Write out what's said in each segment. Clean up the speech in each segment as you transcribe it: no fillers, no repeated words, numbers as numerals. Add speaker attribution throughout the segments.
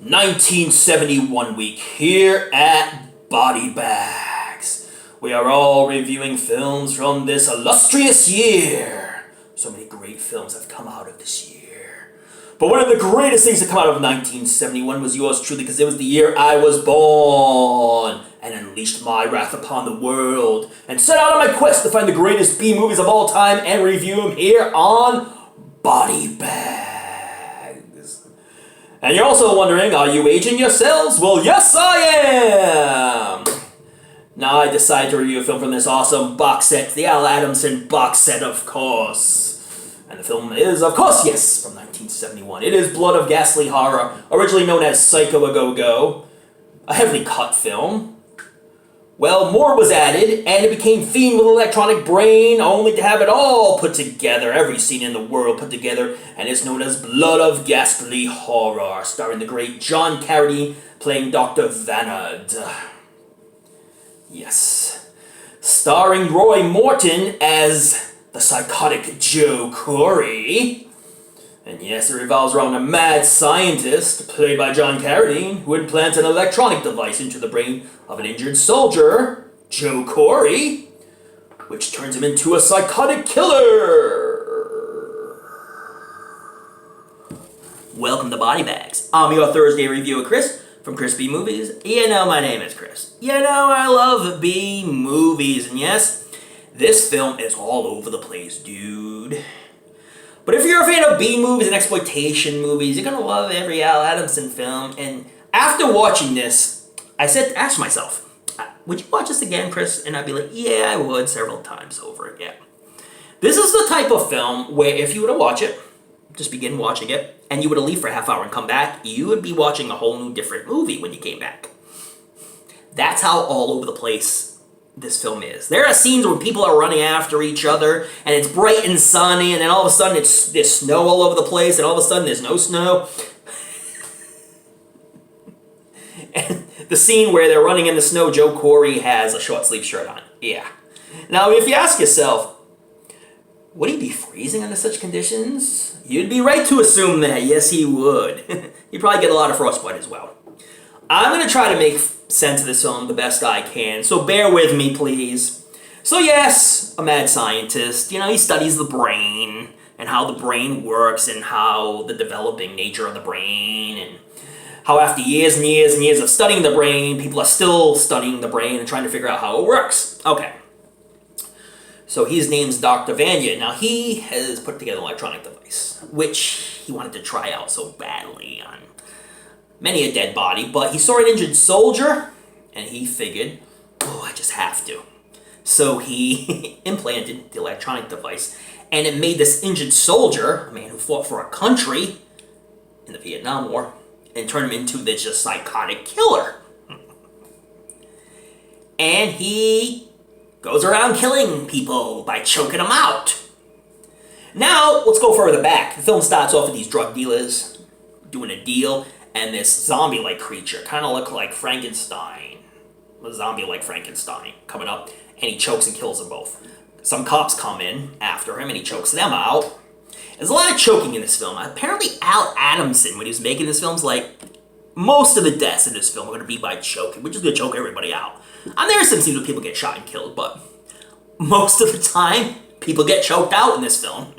Speaker 1: 1971 week here at Body Bags. We are all reviewing films from this illustrious year. So many great films have come out of this year. But one of the greatest things to come out of 1971 was yours truly, because it was the year I was born and unleashed my wrath upon the world and set out on my quest to find the greatest B movies of all time and review them here on Body Bags. And you're also wondering, are you aging yourselves? Well, yes I am! Now I decided to review a film from this awesome box set, the Al Adamson box set, of course. And the film is, of course, yes, from 1971. It is Blood of Ghastly Horror, originally known as Psycho A Go-Go, a heavily cut film. Well, more was added, and it became Fiend with Electronic Brain, only to have it all put together, every scene in the world put together, and it's known as Blood of Ghastly Horror, starring the great John Carradine playing Dr. Vanard. Yes. Starring Roy Morton as the psychotic Joe Corey. And yes, it revolves around a mad scientist, played by John Carradine, who implants an electronic device into the brain of an injured soldier, Joe Corey, which turns him into a psychotic killer. Welcome to Body Bags. I'm your Thursday reviewer, Chris, from ChrisB Movies. You know my name is Chris. You know I love B movies, and yes, this film is all over the place, dude. But if you're a fan of B movies and exploitation movies, you're gonna love every Al Adamson film. And after watching this, I asked myself, would you watch this again, Chris? And I'd be like, yeah, I would, several times over again. This is the type of film where if you were to watch it, just begin watching it, and you were to leave for a half hour and come back, you would be watching a whole new different movie when you came back. That's how all over the place this film is. There are scenes where people are running after each other, and it's bright and sunny, and then all of a sudden there's snow all over the place, and all of a sudden there's no snow. And the scene where they're running in the snow, Joe Corey has a short sleeve shirt on. Yeah. Now, if you ask yourself, would he be freezing under such conditions? You'd be right to assume that. Yes, he would. He'd probably get a lot of frostbite as well. I'm going to try to make sense of this film the best I can, so bear with me, please. So yes, a mad scientist, he studies the brain, and how the brain works, and how the developing nature of the brain, and how after years and years and years of studying the brain, people are still studying the brain and trying to figure out how it works. Okay. So his name's Dr. Vanard. Now he has put together an electronic device, which he wanted to try out so badly on many a dead body, but he saw an injured soldier, and he figured, I just have to. So he implanted the electronic device, and it made this injured soldier, a man who fought for a country in the Vietnam War, and turned him into this just psychotic killer. And he goes around killing people by choking them out. Now, let's go further back. The film starts off with these drug dealers doing a deal, and this zombie-like creature, kind of look like Frankenstein, a zombie-like Frankenstein, coming up, and he chokes and kills them both. Some cops come in after him, and he chokes them out. There's a lot of choking in this film. Apparently, Al Adamson, when he was making this film, was like, most of the deaths in this film are going to be by choking. We're just going to choke everybody out. There are some scenes where people get shot and killed, but most of the time, people get choked out in this film.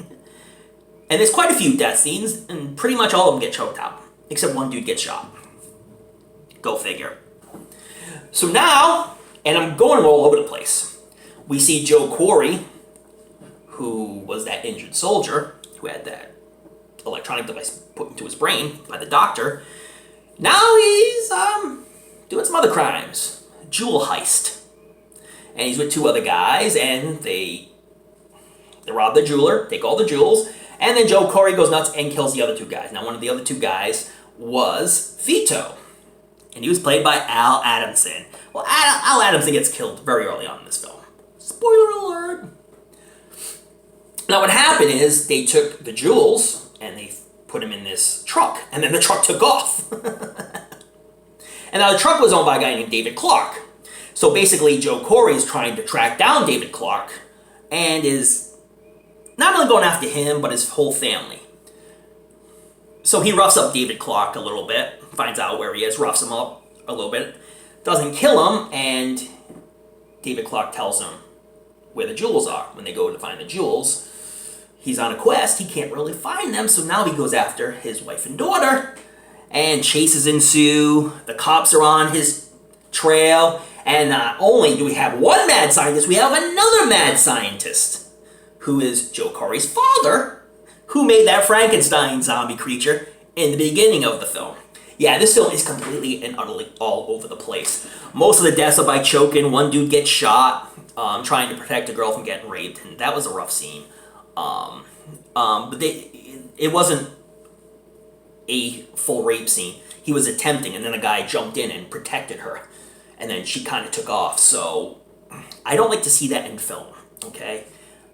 Speaker 1: And there's quite a few death scenes, and pretty much all of them get choked out. Except one dude gets shot. Go figure. So now, and I'm going all over the place, we see Joe Corey, who was that injured soldier, who had that electronic device put into his brain by the doctor. Now he's doing some other crimes. Jewel heist. And he's with two other guys, and they rob the jeweler, take all the jewels, and then Joe Corey goes nuts and kills the other two guys. Now, one of the other two guys was Vito, and he was played by Al Adamson. Well, Al Adamson gets killed very early on in this film. Spoiler alert! Now, what happened is they took the jewels and they put them in this truck, and then the truck took off. And now the truck was owned by a guy named David Clark. So basically, Joe Corey is trying to track down David Clark and is not only going after him, but his whole family. So he roughs up David Clark a little bit, finds out where he is, roughs him up a little bit, doesn't kill him, and David Clark tells him where the jewels are. When they go to find the jewels, he's on a quest, he can't really find them, so now he goes after his wife and daughter, and chases ensue. The cops are on his trail, and not only do we have one mad scientist, we have another mad scientist, who is Joe Corey's father, who made that Frankenstein zombie creature in the beginning of the film. Yeah, this film is completely and utterly all over the place. Most of the deaths are by choking. One dude gets shot trying to protect a girl from getting raped, and that was a rough scene. But it wasn't a full rape scene. He was attempting, and then a guy jumped in and protected her, and then she kind of took off. So I don't like to see that in film, okay?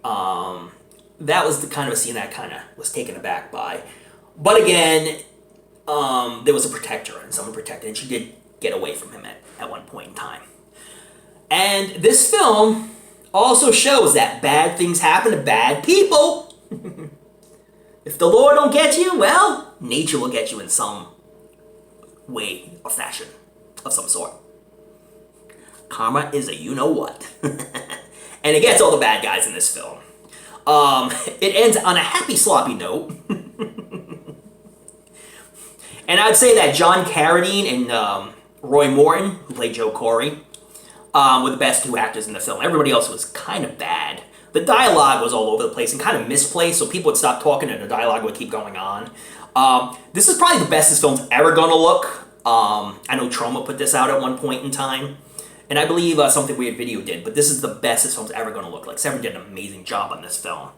Speaker 1: That was the kind of a scene that I kind of was taken aback by. But again, there was a protector, and someone protected, and she did get away from him at one point in time. And this film also shows that bad things happen to bad people. If the Lord don't get you, well, nature will get you in some way or fashion of some sort. Karma is a you-know-what. And it gets all the bad guys in this film. It ends on a happy, sloppy note. And I'd say that John Carradine and Roy Morton, who played Joe Corey, were the best two actors in the film. Everybody else was kind of bad. The dialogue was all over the place and kind of misplaced, so people would stop talking and the dialogue would keep going on. This is probably the best this film's ever gonna look. I know Troma put this out at one point in time, and I believe Something Weird Video did, but this is the best this film's ever gonna look like. Severin did an amazing job on this film.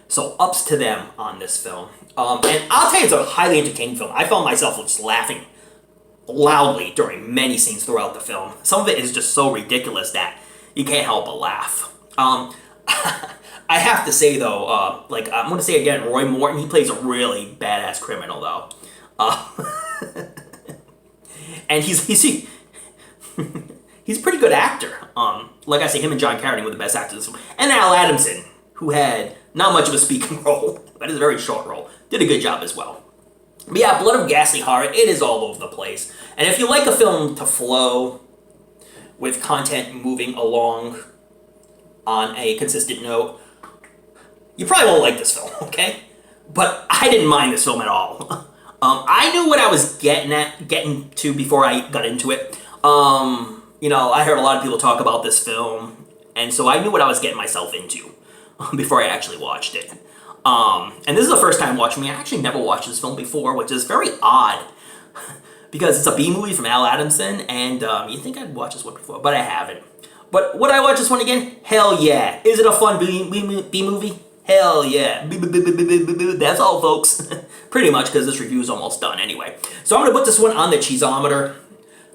Speaker 1: So ups to them on this film. And I'll tell you, it's a highly entertaining film. I found myself just laughing loudly during many scenes throughout the film. Some of it is just so ridiculous that you can't help but laugh. I have to say though, like I'm gonna say again, Roy Morton, he plays a really badass criminal though. And he's a pretty good actor. Like I say, him and John Carradine were the best actors in this film. And Al Adamson, who had not much of a speaking role, but it's a very short role, did a good job as well. But yeah, Blood of Ghastly Horror, it is all over the place. And if you like a film to flow with content moving along on a consistent note, you probably won't like this film, okay? But I didn't mind this film at all. I knew what I was getting to before I got into it. You know, I heard a lot of people talk about this film, and so I knew what I was getting myself into before I actually watched it. And this is the first time watching me. I actually never watched this film before, which is very odd because it's a B-movie from Al Adamson, and you think I'd watch this one before, but I haven't. But would I watch this one again? Hell yeah. Is it a fun B-movie? Hell yeah. That's all, folks. Pretty much, because this review is almost done anyway. So I'm going to put this one on the cheeseometer.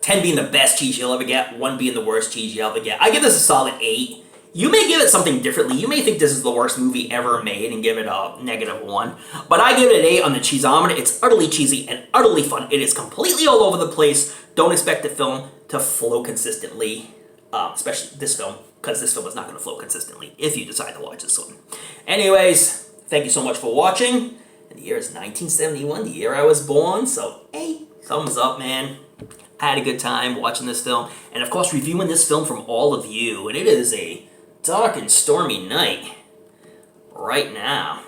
Speaker 1: 10 being the best cheese you'll ever get, 1 being the worst cheese you'll ever get. I give this a solid 8. You may give it something differently. You may think this is the worst movie ever made and give it a -1. But I give it an 8 on the cheeseometer. It's utterly cheesy and utterly fun. It is completely all over the place. Don't expect the film to flow consistently, especially this film, because this film is not going to flow consistently if you decide to watch this one. Anyways, thank you so much for watching. And the year is 1971, the year I was born. So, hey, thumbs up, man. I had a good time watching this film. And, of course, reviewing this film from all of you. And it is a dark and stormy night right now.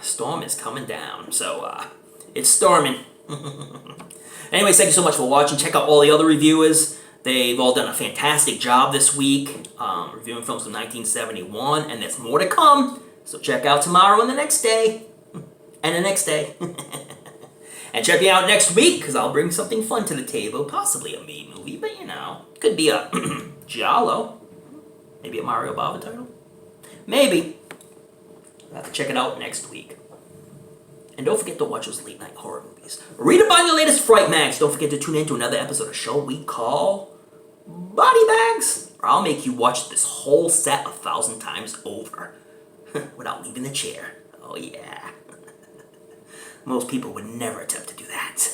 Speaker 1: Storm is coming down, so it's storming. Anyways, thank you so much for watching. Check out all the other reviewers. They've all done a fantastic job this week, reviewing films from 1971, and there's more to come. So check out tomorrow and the next day, and the next day. And check me out next week, because I'll bring something fun to the table. Possibly a me movie, but you know, could be a Giallo. Maybe a Mario Bava title? Maybe. I'll have to check it out next week. And don't forget to watch those late night horror movies. Read up on your latest Fright Mags. Don't forget to tune in to another episode of a show we call Body Bags. Or I'll make you watch this whole set 1,000 times over. Without leaving the chair. Oh yeah. Most people would never attempt to do that.